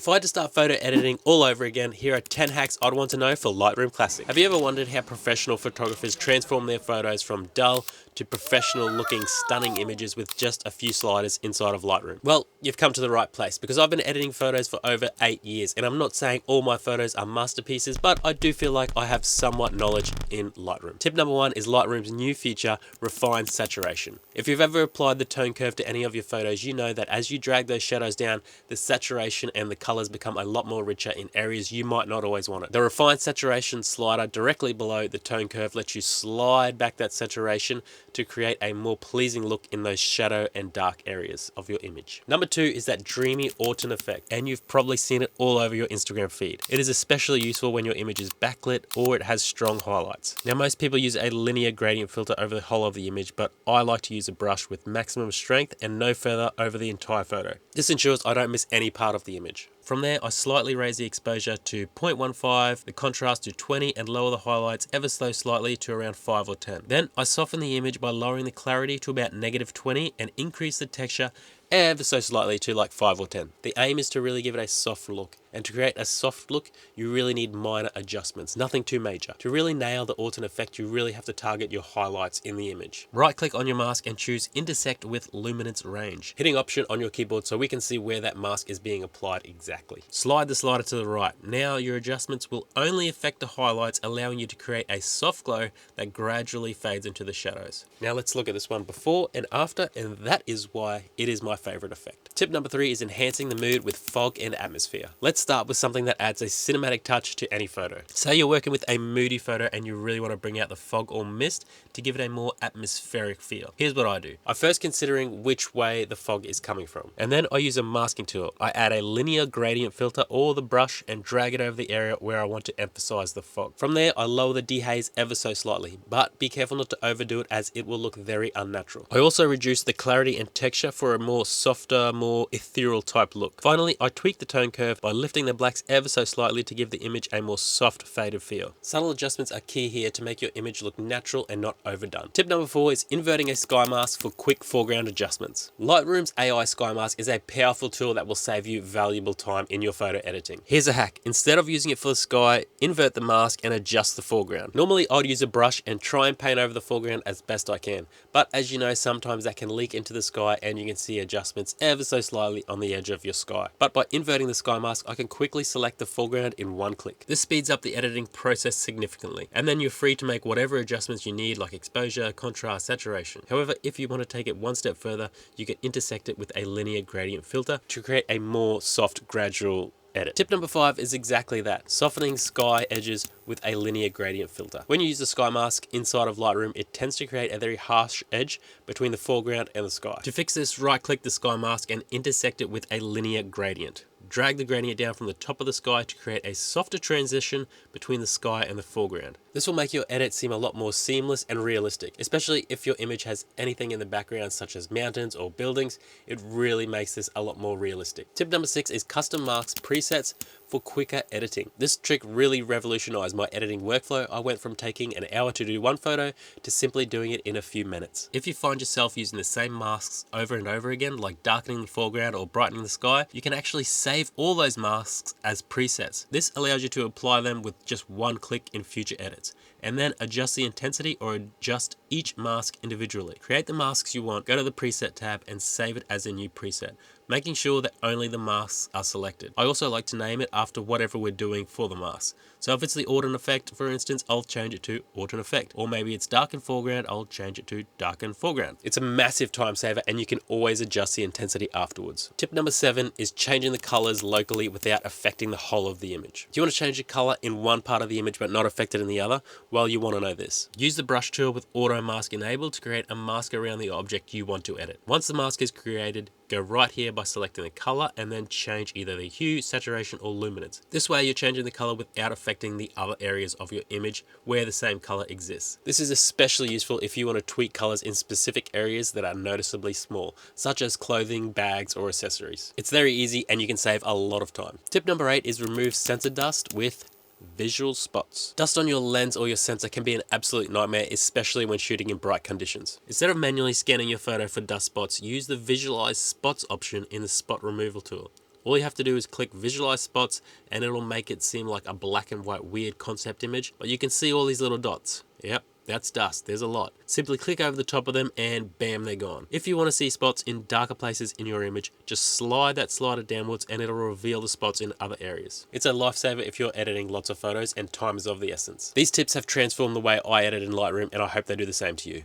If I had to start photo editing all over again, here are 10 hacks I'd want to know for Lightroom Classic. Have you ever wondered how professional photographers transform their photos from dull to professional looking stunning images with just a few sliders inside of Lightroom? Well, you've come to the right place because I've been editing photos for over 8 years, and I'm not saying all my photos are masterpieces, but I do feel like I have somewhat knowledge in Lightroom. Tip number 1 is Lightroom's new feature, Refined Saturation. If you've ever applied the tone curve to any of your photos, you know that as you drag those shadows down, the saturation and the colors become a lot more richer in areas you might not always want it. The Refined Saturation slider directly below the tone curve lets you slide back that saturation to create a more pleasing look in those shadow and dark areas of your image. Number 2 is that dreamy autumn effect, and you've probably seen it all over your Instagram feed. It is especially useful when your image is backlit or it has strong highlights. Now, most people use a linear gradient filter over the whole of the image, but I like to use a brush with maximum strength and no feather over the entire photo. This ensures I don't miss any part of the image. From there, I slightly raise the exposure to 0.15, the contrast to 20, and lower the highlights ever so slightly to around 5 or 10. Then I soften the image by lowering the clarity to about -20 and increase the texture ever so slightly to like 5 or 10. The aim is to really give it a soft look, and to create a soft look, you really need minor adjustments, nothing too major. To really nail the autumn effect, you really have to target your highlights in the image. Right click on your mask and choose Intersect with Luminance Range, hitting Option on your keyboard so we can see where that mask is being applied exactly. Slide the slider to the right. Now your adjustments will only affect the highlights, allowing you to create a soft glow that gradually fades into the shadows. Now let's look at this one before and after, and that is why it is my favorite effect. Tip number 3 is enhancing the mood with fog and atmosphere. Let's start with something that adds a cinematic touch to any photo. Say you're working with a moody photo and you really want to bring out the fog or mist to give it a more atmospheric feel. Here's what I do. I first considering which way the fog is coming from, and then I use a masking tool. I add a linear gradient filter or the brush and drag it over the area where I want to emphasize the fog. From there, I lower the dehaze ever so slightly, but be careful not to overdo it as it will look very unnatural. I also reduce the clarity and texture for a more softer, more ethereal type look. Finally, I tweak the tone curve by lifting the blacks ever so slightly to give the image a more soft, faded feel. Subtle adjustments are key here to make your image look natural and not overdone. Tip number 4 is inverting a sky mask for quick foreground adjustments. Lightroom's AI sky mask is a powerful tool that will save you valuable time in your photo editing. Here's a hack. Instead of using it for the sky, invert the mask and adjust the foreground. Normally, I'd use a brush and try and paint over the foreground as best I can, but as you know, sometimes that can leak into the sky and you can see adjustments ever so slightly on the edge of your sky. But by inverting the sky mask, I can quickly select the foreground in one click. This speeds up the editing process significantly, and then you're free to make whatever adjustments you need, like exposure, contrast, saturation. However, if you want to take it one step further, you can intersect it with a linear gradient filter to create a more soft, gradual edit. Tip number 5 is exactly that, softening sky edges with a linear gradient filter. When you use the sky mask inside of Lightroom, it tends to create a very harsh edge between the foreground and the sky. To fix this, right click the sky mask and intersect it with a linear gradient. Drag the gradient down from the top of the sky to create a softer transition between the sky and the foreground. This will make your edit seem a lot more seamless and realistic, especially if your image has anything in the background such as mountains or buildings. It really makes this a lot more realistic. Tip number 6 is custom masks presets for quicker editing. This trick really revolutionized my editing workflow. I went from taking an hour to do one photo to simply doing it in a few minutes. If you find yourself using the same masks over and over again, like darkening the foreground or brightening the sky, you can actually save all those masks as presets. This allows you to apply them with just one click in future edits, and then adjust the intensity or adjust each mask individually. Create the masks you want, go to the preset tab and save it as a new preset, making sure that only the masks are selected. I also like to name it after whatever we're doing for the mask. So if it's the autumn effect, for instance, I'll change it to autumn effect. Or maybe it's darken foreground, I'll change it to darken foreground. It's a massive time saver and you can always adjust the intensity afterwards. Tip number 7 is changing the colors locally without affecting the whole of the image. Do you want to change the color in one part of the image but not affect it in the other? Well, you want to know this. Use the brush tool with auto mask enabled to create a mask around the object you want to edit. Once the mask is created, go right here by selecting the color and then change either the hue, saturation or luminance. This way you're changing the color without affecting the other areas of your image where the same color exists. This is especially useful if you want to tweak colors in specific areas that are noticeably small, such as clothing, bags or accessories. It's very easy and you can save a lot of time. Tip number 8 is remove sensor dust with visual spots. Dust on your lens or your sensor can be an absolute nightmare, especially when shooting in bright conditions. Instead of manually scanning your photo for dust spots, use the visualize spots option in the spot removal tool. All you have to do is click visualize spots and it'll make it seem like a black and white weird concept image, but you can see all these little dots. Yep, that's dust. There's a lot. Simply click over the top of them and bam, they're gone. If you want to see spots in darker places in your image, just slide that slider downwards and it'll reveal the spots in other areas. It's a lifesaver if you're editing lots of photos and time is of the essence. These tips have transformed the way I edit in Lightroom, and I hope they do the same to you.